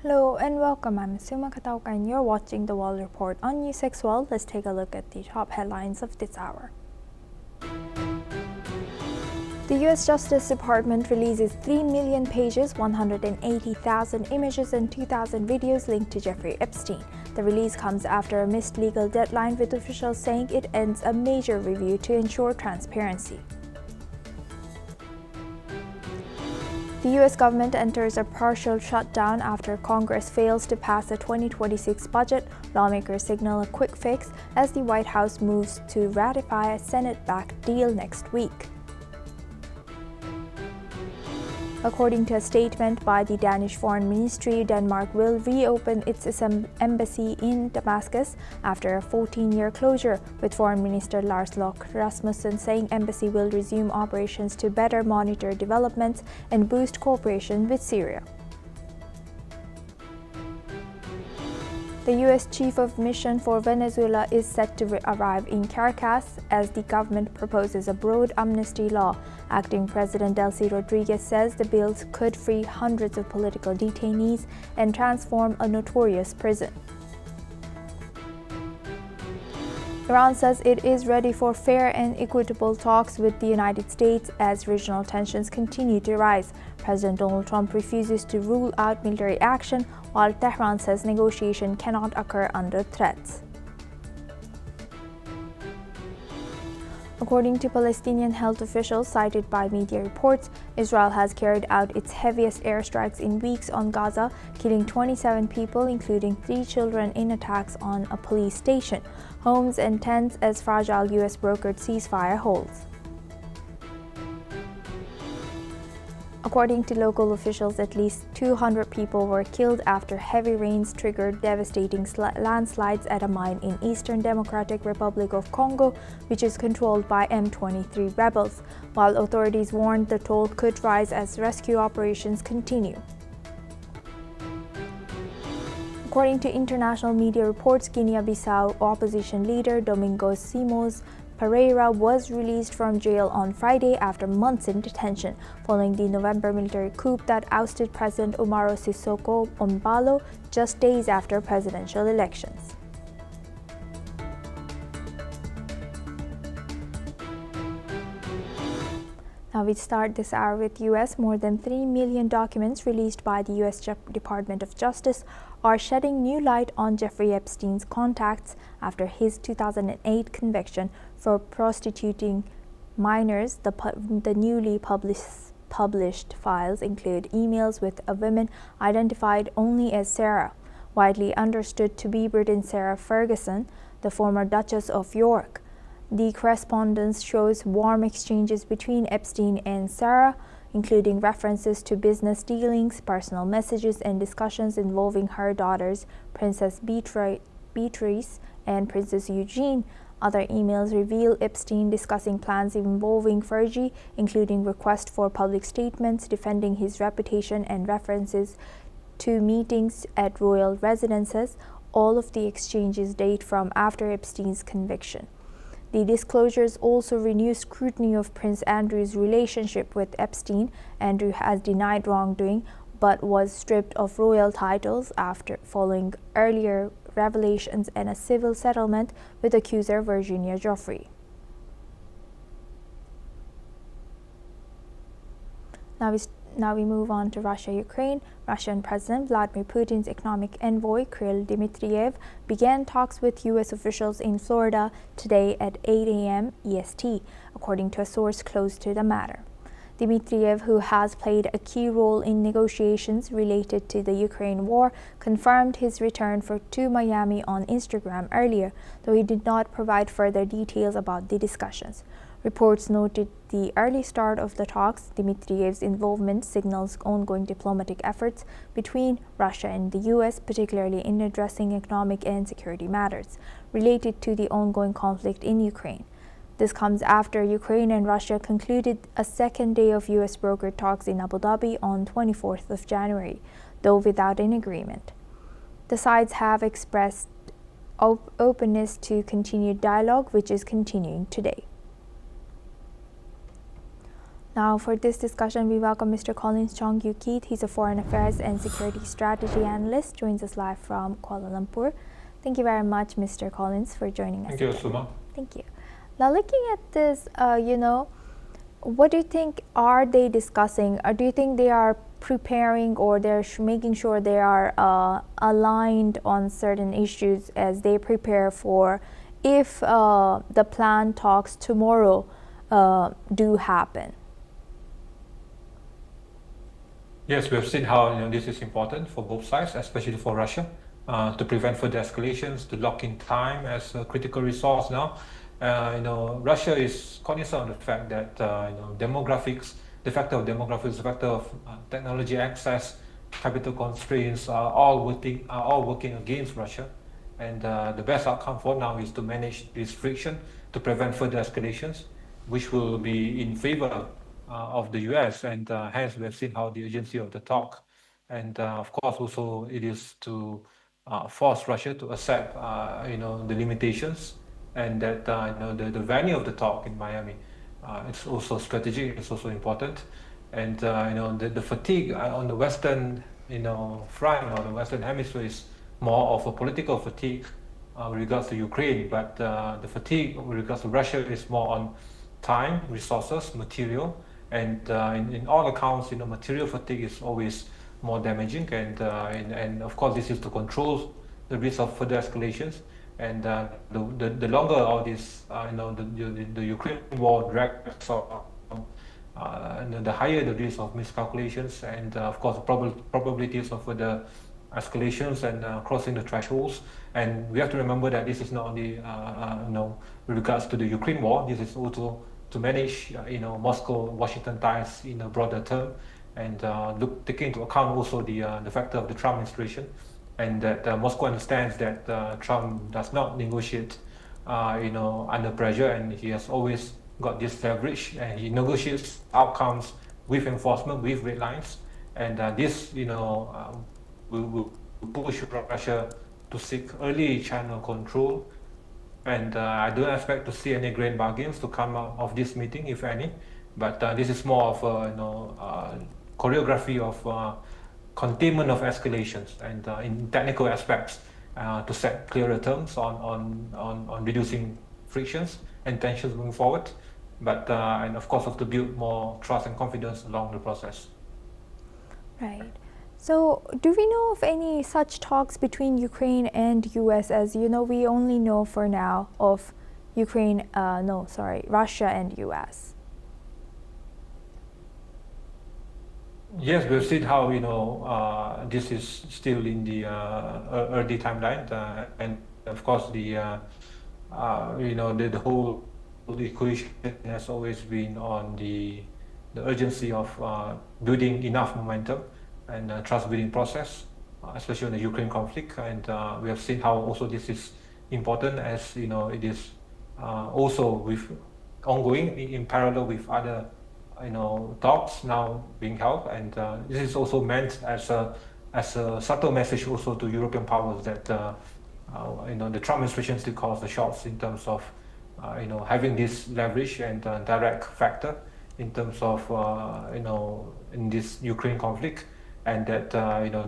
Hello and welcome. I'm Suma Katauka and you're watching the World Report on NewsX World. Let's take a look at the top headlines of this hour. The U.S. Justice Department releases 3 million pages, 180,000 images and 2,000 videos linked to Jeffrey Epstein. The release comes after a missed legal deadline, with officials saying it ends a major review to ensure transparency. The U.S. government enters a partial shutdown after Congress fails to pass the 2026 budget. Lawmakers signal a quick fix as the White House moves to ratify a Senate-backed deal next week. According to a statement by the Danish Foreign Ministry, Denmark will reopen its embassy in Damascus after a 14-year closure, with Foreign Minister Lars Løkke Rasmussen saying embassy will resume operations to better monitor developments and boost cooperation with Syria. The U.S. Chief of Mission for Venezuela is set to arrive in Caracas as the government proposes a broad amnesty law. Acting President Delcy Rodriguez says the bills could free hundreds of political detainees and transform a notorious prison. Iran says it is ready for fair and equitable talks with the United States as regional tensions continue to rise. President Donald Trump refuses to rule out military action, while Tehran says negotiation cannot occur under threats. According to Palestinian health officials cited by media reports, Israel has carried out its heaviest airstrikes in weeks on Gaza, killing 27 people, including 3 children, in attacks on a police station, homes and tents as fragile U.S.-brokered ceasefire holds. According to local officials, at least 200 people were killed after heavy rains triggered devastating landslides at a mine in Eastern Democratic Republic of Congo, which is controlled by M23 rebels, while authorities warned the toll could rise as rescue operations continue. According to international media reports, Guinea-Bissau opposition leader Domingos Simões Pereira was released from jail on Friday after months in detention, following the November military coup that ousted President Umaro Sissoco Embalo just days after presidential elections. Now we start this hour with U.S. More than 3 million documents released by the U.S. Department of Justice are shedding new light on Jeffrey Epstein's contacts after his 2008 conviction for prostituting minors. The newly published files include emails with a woman identified only as Sarah, widely understood to be Britain Sarah Ferguson, the former Duchess of York. The correspondence shows warm exchanges between Epstein and Sarah, including references to business dealings, personal messages, and discussions involving her daughters, Princess Beatrice and Princess Eugenie. Other emails reveal Epstein discussing plans involving Fergie, including requests for public statements defending his reputation and references to meetings at royal residences. All of the exchanges date from after Epstein's conviction. The disclosures also renew scrutiny of Prince Andrew's relationship with Epstein. Andrew has denied wrongdoing, but was stripped of royal titles following earlier revelations and a civil settlement with accuser Virginia Giuffre. Now we move on to Russia-Ukraine. Russian President Vladimir Putin's economic envoy Kirill Dmitriev began talks with U.S. officials in Florida today at 8 a.m. EST, according to a source close to the matter. Dmitriev, who has played a key role in negotiations related to the Ukraine war, confirmed his return to Miami on Instagram earlier, though he did not provide further details about the discussions. Reports noted the early start of the talks. Dmitriev's involvement signals ongoing diplomatic efforts between Russia and the U.S., particularly in addressing economic and security matters related to the ongoing conflict in Ukraine. This comes after Ukraine and Russia concluded a second day of U.S. brokered talks in Abu Dhabi on 24th of January, though without an agreement. The sides have expressed openness to continued dialogue, which is continuing today. Now, for this discussion, we welcome Mr. Collins Chong-Yu-Keith. He's a Foreign Affairs and Security Strategy Analyst, joins us live from Kuala Lumpur. Thank you very much, Mr. Collins, for joining us. Thank you, Suma. Thank you. Now, looking at this, what do you think are they discussing? Or do you think they are preparing or they're making sure they are aligned on certain issues as they prepare for if the planned talks tomorrow do happen? Yes, we have seen how this is important for both sides, especially for Russia, to prevent further escalations, to lock in time as a critical resource now. Russia is cognizant of the fact that demographics, the factor of demographics, the factor of technology access, capital constraints are all working against Russia. And the best outcome for now is to manage this friction to prevent further escalations, which will be in favor of the US, and hence we have seen how the urgency of the talk, and of course also it is to force Russia to accept the limitations, and that the venue of the talk in Miami, it's also strategic, it's also important, and the fatigue on the Western front or the Western hemisphere is more of a political fatigue with regards to Ukraine, but the fatigue with regards to Russia is more on time, resources, material. And in all accounts, material fatigue is always more damaging, and of course this is to control the risk of further escalations. And the longer all this, the Ukraine war drags on, the higher the risk of miscalculations, and of course probabilities of further escalations and crossing the thresholds. And we have to remember that this is not only with regards to the Ukraine war. This is also to manage Moscow-Washington ties in a broader term, and taking into account also the factor of the Trump administration, and that Moscow understands that Trump does not negotiate under pressure, and he has always got this leverage, and he negotiates outcomes with enforcement, with red lines, and this will push Russia to seek early channel control. And I don't expect to see any grand bargains to come out of this meeting, if any. But this is more of a choreography of containment of escalations, and in technical aspects to set clearer terms on reducing frictions and tensions moving forward. But and of course, have to build more trust and confidence along the process. Right. So, do we know of any such talks between Ukraine and US? As you know, we only know for now of Russia and US. Yes, we've seen how this is still in the early timeline, and of course the whole equation has always been on the urgency of building enough momentum and trust-building process, especially on the Ukraine conflict. And we have seen how also this is important, as it is also with ongoing in parallel with other talks now being held. And this is also meant as a subtle message also to European powers that the Trump administration still calls the shots in terms of having this leverage and direct factor in terms of in this Ukraine conflict. And that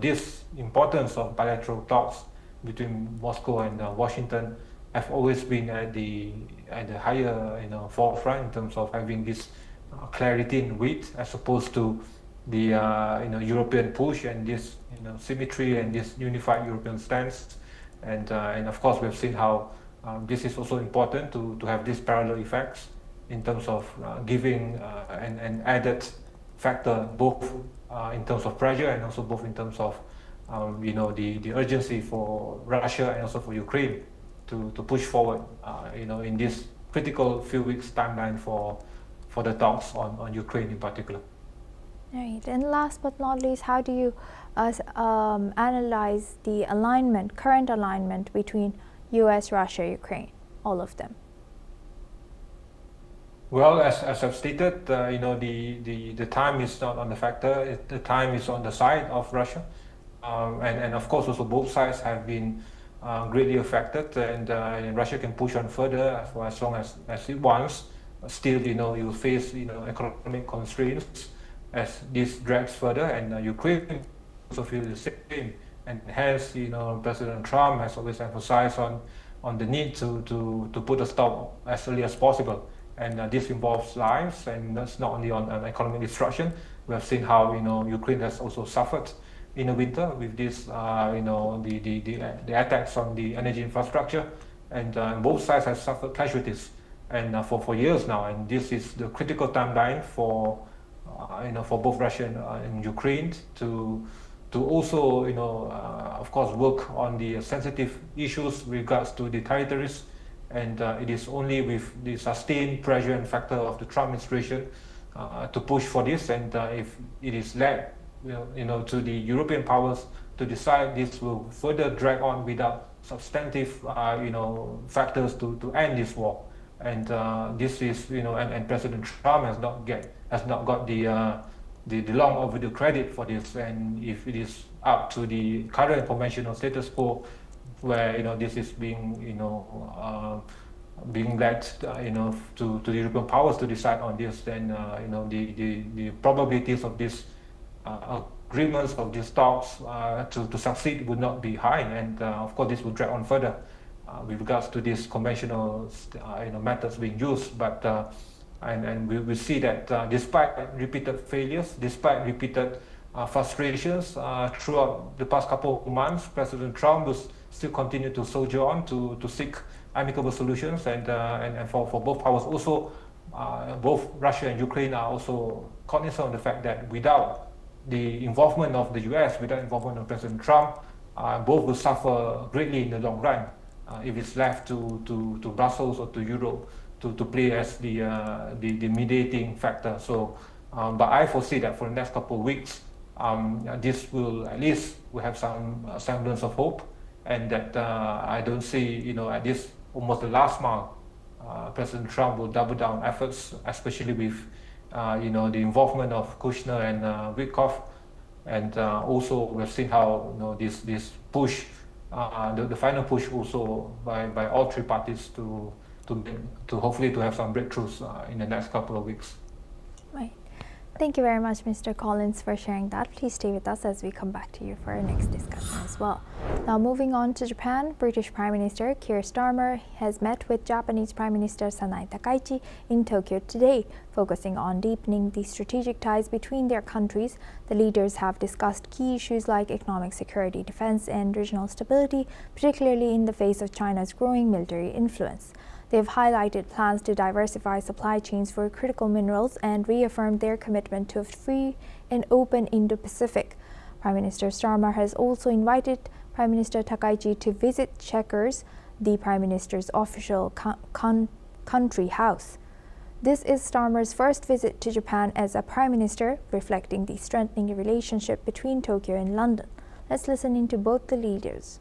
this importance of bilateral talks between Moscow and Washington have always been at the higher forefront in terms of having this clarity and weight, as opposed to the European push and this symmetry and this unified European stance. And of course we have seen how this is also important to have these parallel effects in terms of giving an added factor, both in terms of pressure and also both in terms of the urgency for Russia and also for Ukraine to push forward in this critical few weeks timeline for the talks on Ukraine in particular. Right. And last but not least, how do you analyze the current alignment between US, Russia, Ukraine, all of them? Well, as I've stated, the time is not on the factor. The time is on the side of Russia, and of course also both sides have been greatly affected, and Russia can push on further for as long as it wants. still, you face, economic constraints as this drags further, and Ukraine also feel the same. And hence, President Trump has always emphasized on the need to put a stop as early as possible. And this involves lives, and that's not only on economic destruction. We have seen how Ukraine has also suffered in the winter with this, the attacks on the energy infrastructure, and both sides have suffered casualties, and for years now. And this is the critical timeline for both Russia and Ukraine to also of course work on the sensitive issues with regards to the territories. And it is only with the sustained pressure and factor of the Trump administration to push for this. And if it is led, to the European powers to decide, this will further drag on without substantive, factors to end this war. And this is, and President Trump has not got the long overdue credit for this. And if it is up to the current conventional status quo, where this is being being led to the European powers to decide on this, then the probabilities of this agreements, of these talks to succeed would not be high. And of course this will drag on further with regards to these conventional methods being used. But and we see that despite repeated failures, despite repeated frustrations throughout the past couple of months, President Trump will still continue to soldier on to seek amicable solutions. And for both powers also, both Russia and Ukraine are also cognizant of the fact that without the involvement of the US, without involvement of President Trump, both will suffer greatly in the long run if it's left to Brussels or to Europe to play as the mediating factor. So, but I foresee that for the next couple of weeks, this will at least have some semblance of hope, and that I don't see, at this almost the last mile, President Trump will double down efforts, especially with the involvement of Kushner and Witkoff, and also we've seen how this push, the final push also by all three parties to hopefully to have some breakthroughs in the next couple of weeks. Right. Thank you very much, Mr. Collins, for sharing that. Please stay with us as we come back to you for our next discussion as well. Now, moving on to Japan, British Prime Minister Keir Starmer has met with Japanese Prime Minister Sanai Takaichi in Tokyo today, focusing on deepening the strategic ties between their countries. The leaders have discussed key issues like economic security, defense, and regional stability, particularly in the face of China's growing military influence. They have highlighted plans to diversify supply chains for critical minerals and reaffirmed their commitment to a free and open Indo-Pacific. Prime Minister Starmer has also invited Prime Minister Takaichi to visit Chequers, the Prime Minister's official country house. This is Starmer's first visit to Japan as a Prime Minister, reflecting the strengthening relationship between Tokyo and London. Let's listen into both the leaders.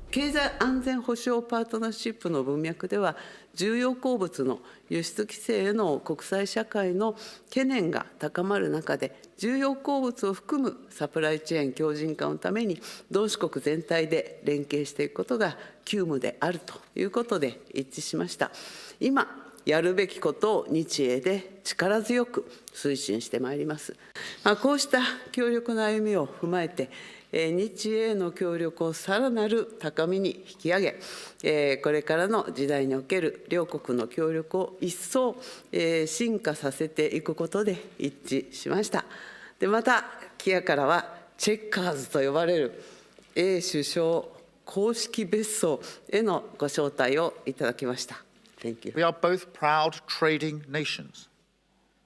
経済安全保障パートナーシップの文脈では、重要鉱物の輸出規制への国際社会の懸念が高まる中で、重要鉱物を含むサプライチェーン強靭化のために、同志国全体で連携していくことが急務であるということで一致しました。今、やるべきことを日英で力強く推進してまいります。こうした協力の歩みを踏まえて、日英の協力をさらなる高みに引き上げ、これからの時代における両国の協力を一層進化させていくことで一致しました。でまた、キアからはチェッカーズと呼ばれる英首相公式別荘へのご招待をいただきました。Thank you. We are both proud trading nations,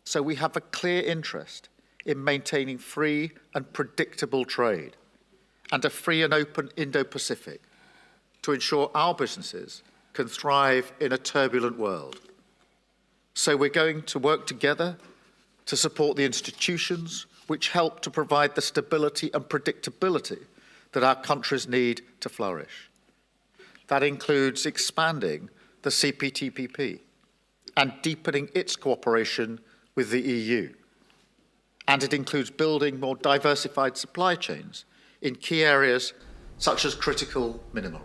so we have a clear interest in maintaining free and predictable trade and a free and open Indo-Pacific to ensure our businesses can thrive in a turbulent world. So we're going to work together to support the institutions which help to provide the stability and predictability that our countries need to flourish. That includes expanding the CPTPP and deepening its cooperation with the EU. And it includes building more diversified supply chains in key areas such as critical mineral.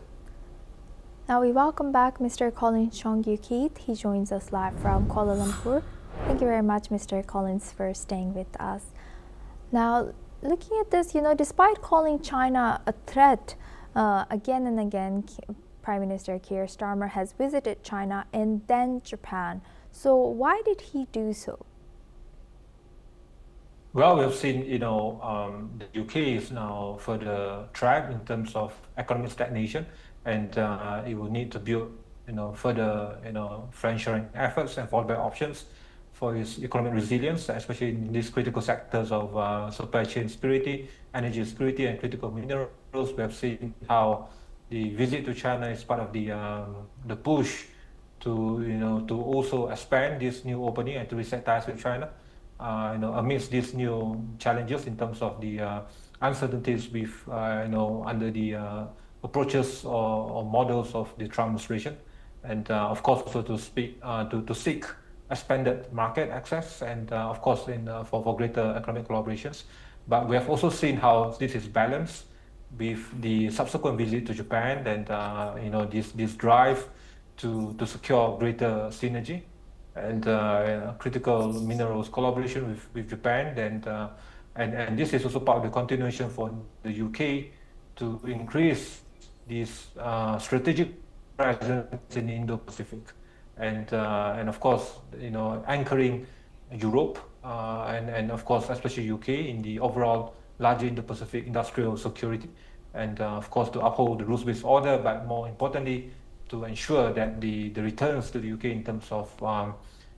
Now we welcome back Mr. Collins Chongyu-Keith. He joins us live from Kuala Lumpur. Thank you very much, Mr. Collins, for staying with us. Now, looking at this, despite calling China a threat again and again, Prime Minister Keir Starmer has visited China and then Japan. So why did he do so? Well, we've seen, the UK is now further trapped in terms of economic stagnation, and it will need to build, further, friend-sharing efforts and fallback options for its economic resilience, especially in these critical sectors of supply chain security, energy security, and critical minerals. We have seen how the visit to China is part of the push to also expand this new opening and to reset ties with China. Amidst these new challenges in terms of the uncertainties with, under the approaches or models of the Trump administration, and of course also to seek expanded market access and of course for greater economic collaborations. But we have also seen how this is balanced with the subsequent visit to Japan and this drive to secure greater synergy and critical minerals collaboration with Japan, and this is also part of the continuation for the UK to increase this strategic presence in the Indo-Pacific, and of course anchoring Europe and of course especially UK in the overall larger Indo-Pacific industrial security, and of course to uphold the rules-based order, but more importantly to ensure that the returns to the UK in terms of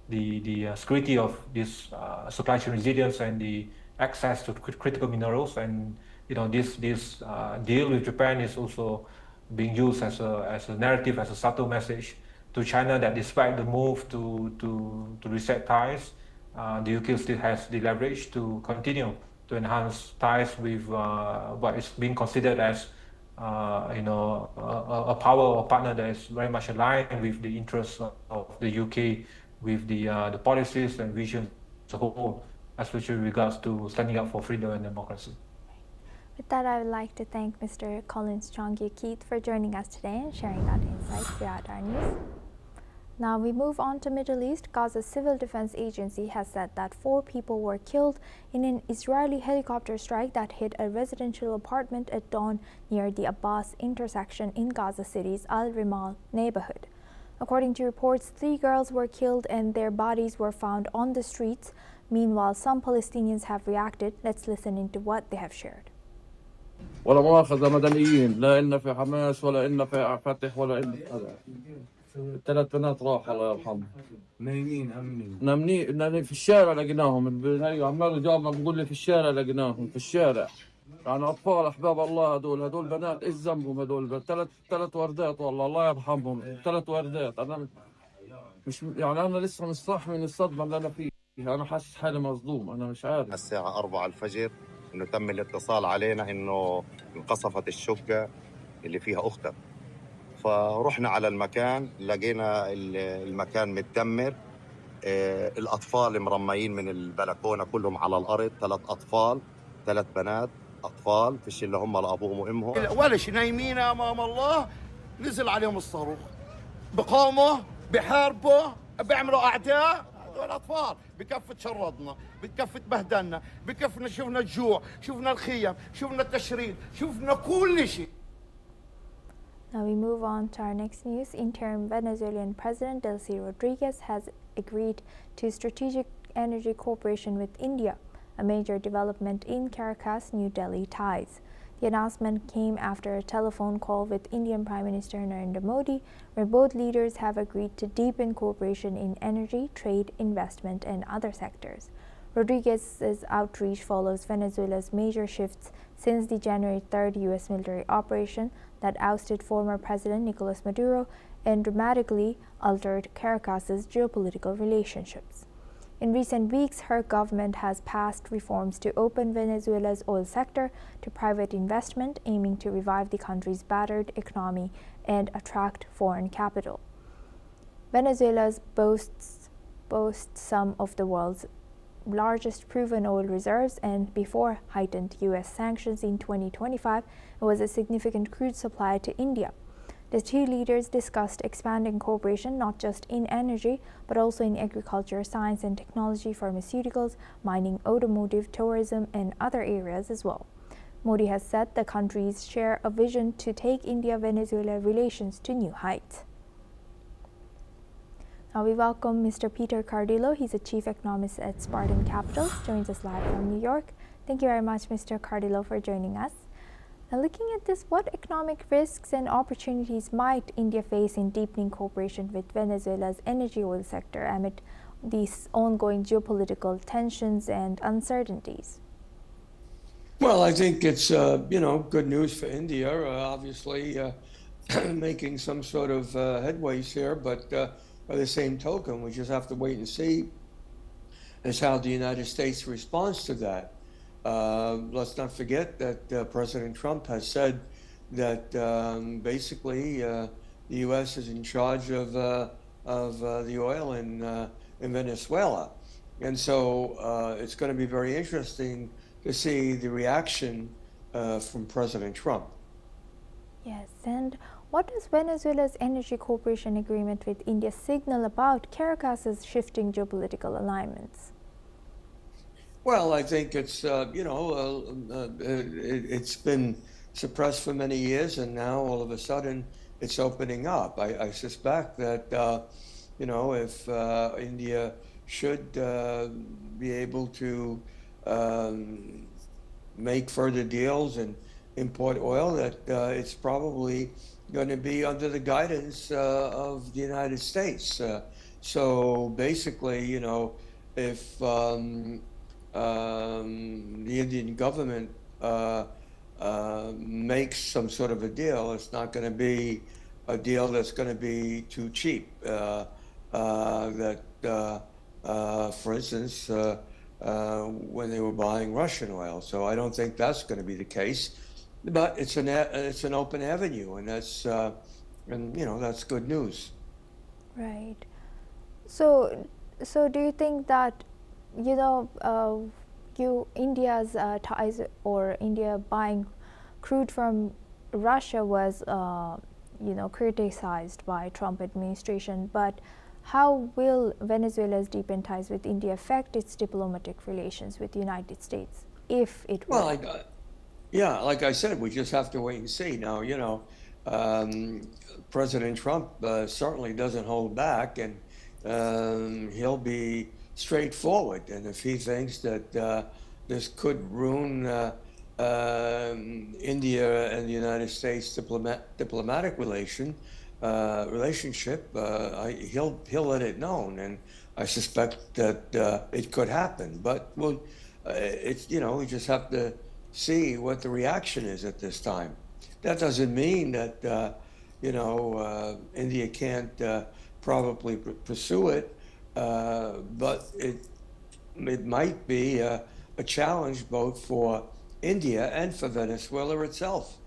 the security of this supply chain resilience and the access to critical minerals. And this deal with Japan is also being used as a narrative, as a subtle message to China that despite the move to reset ties, the UK still has the leverage to continue to enhance ties with what is being considered as a power or partner that is very much aligned with the interests of the UK, with the policies and vision as a whole, especially with regards to standing up for freedom and democracy. With that, I would like to thank Mr. Collins Chongyu-Keith for joining us today and sharing that insight throughout our news. Now we move on to Middle East. Gaza's Civil Defense Agency has said that 4 people were killed in an Israeli helicopter strike that hit a residential apartment at dawn near the Abbas intersection in Gaza City's Al-Rimal neighborhood. According to reports, 3 girls were killed and their bodies were found on the streets. Meanwhile, some Palestinians have reacted. Let's listen into what they have shared. ولا مؤاخذة مدنيين، لا إن في حماس ولا إن في فتح ولا إن هذا. 3 بنات راحوا الله يرحمهم. نايمين في الشارع لقيناهم. عمال جارنا بيقول لي في الشارع لقيناهم في الشارع. يعني أطفال أحباب الله هدول بنات إيش ذنبهم هدول 3 وردات والله الله يرحمهم 3 وردات. أنا مش يعني أنا لسه مصاح من الصدمة اللي أنا فيها. أنا حاسس حالي مصدوم. أنا مش عارف. الساعة 4 الفجر إنه تم الاتصال علينا إنه انقصفت الشقة اللي فيها أختها. فرحنا على المكان لقينا المكان متدمر. الأطفال مرميين من البلكونة كلهم على الأرض. 3 أطفال 3 بنات أطفال فيش اللي هم لأبوهم وأمهم. ولش نايمين أمام الله نزل عليهم الصاروخ بقوموا بحاربوا بيعملوا أعداء. هذول أطفال بكفة شردنا بكفة بهدلنا بكفنا شفنا الجوع شفنا الخيم شفنا التشريد شفنا كل شيء. Now we move on to our next news. Interim Venezuelan President Delcy Rodriguez has agreed to strategic energy cooperation with India, a major development in Caracas-New Delhi ties. The announcement came after a telephone call with Indian Prime Minister Narendra Modi, where both leaders have agreed to deepen cooperation in energy, trade, investment, and other sectors. Rodriguez's outreach follows Venezuela's major shifts since the January 3rd U.S. military operation that ousted former President Nicolas Maduro and dramatically altered Caracas's geopolitical relationships. In recent weeks, her government has passed reforms to open Venezuela's oil sector to private investment, aiming to revive the country's battered economy and attract foreign capital. Venezuela boasts some of the world's largest proven oil reserves, and before heightened U.S. sanctions in 2025, it was a significant crude supply to India. The two leaders discussed expanding cooperation not just in energy, but also in agriculture, science and technology, pharmaceuticals, mining, automotive, tourism, and other areas as well. Modi has said the countries share a vision to take India-Venezuela relations to new heights. Now we welcome Mr. Peter Cardillo. He's a chief economist at Spartan Capital. Joins us live from New York. Thank you very much, Mr. Cardillo, for joining us. Now, looking at this, what economic risks and opportunities might India face in deepening cooperation with Venezuela's energy oil sector amid these ongoing geopolitical tensions and uncertainties? Well, I think it's good news for India. Obviously, making some sort of headways here, but by the same token, we just have to wait and see as how the United States responds to that. Let's not forget that President Trump has said that basically the U.S. is in charge of the oil in Venezuela, and so it's going to be very interesting to see the reaction from President Trump. Yes, and what does Venezuela's energy cooperation agreement with India signal about Caracas's shifting geopolitical alignments? Well, I think it's it's been suppressed for many years, and now all of a sudden it's opening up. I suspect that if India should be able to make further deals and import oil, that it's probably going to be under the guidance of the United States. So basically, if the Indian government makes some sort of a deal, it's not going to be a deal that's going to be too cheap. For instance, when they were buying Russian oil. So I don't think that's going to be the case, but it's an open avenue, and that's that's good news. Right. So do you think that India's ties or India buying crude from Russia was criticized by Trump administration, but how will Venezuela's deepened ties with India affect its diplomatic relations with the United States, if it will? Well, like I said, we just have to wait and see. Now, President Trump certainly doesn't hold back, and he'll be straightforward. And if he thinks that this could ruin India and the United States diplomatic relationship, he'll let it known, and I suspect that it could happen. But we just have to see what the reaction is at this time. That doesn't mean that India can't probably pursue it, but it might be a challenge both for India and for Venezuela itself.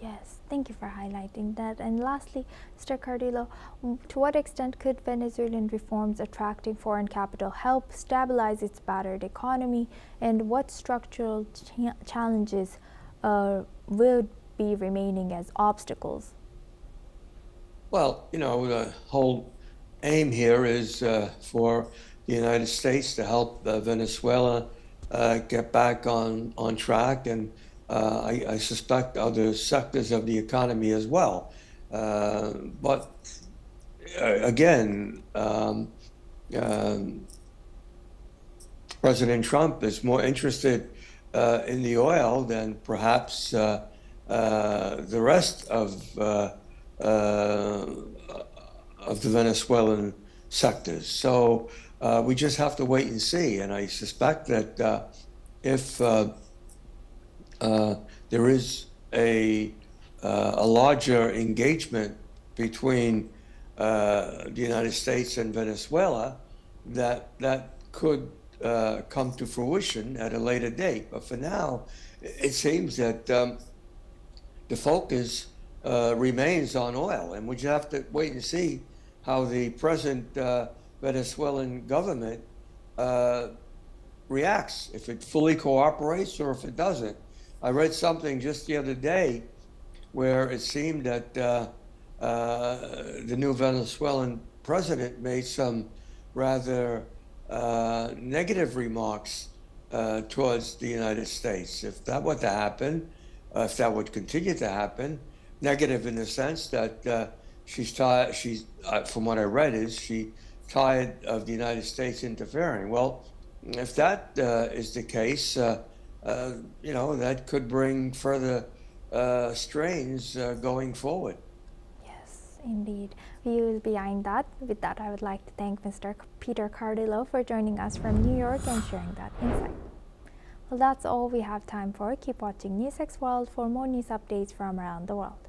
Yes, thank you for highlighting that. And lastly, Mr. Cardillo, to what extent could Venezuelan reforms attracting foreign capital help stabilize its battered economy, and what structural challenges will be remaining as obstacles? Well, the whole aim here is for the United States to help Venezuela get back on track, and I suspect other sectors of the economy as well. But again, President Trump is more interested in the oil than perhaps the rest of the Venezuelan sectors. So we just have to wait and see. And I suspect that if there is a larger engagement between the United States and Venezuela, that could come to fruition at a later date. But for now, it seems that the focus remains on oil, and we just have to wait and see how the present Venezuelan government reacts, if it fully cooperates or if it doesn't. I read something just the other day where it seemed that the new Venezuelan president made some rather negative remarks towards the United States. If that were to happen, if that would continue to happen, negative in the sense that she's from what I read, is she tired of the United States interfering. Well, if that is the case, that could bring further strains going forward. Yes, indeed. Views behind that. With that, I would like to thank Mr. Peter Cardillo for joining us from New York and sharing that insight. Well, that's all we have time for. Keep watching NewsX World for more news updates from around the world.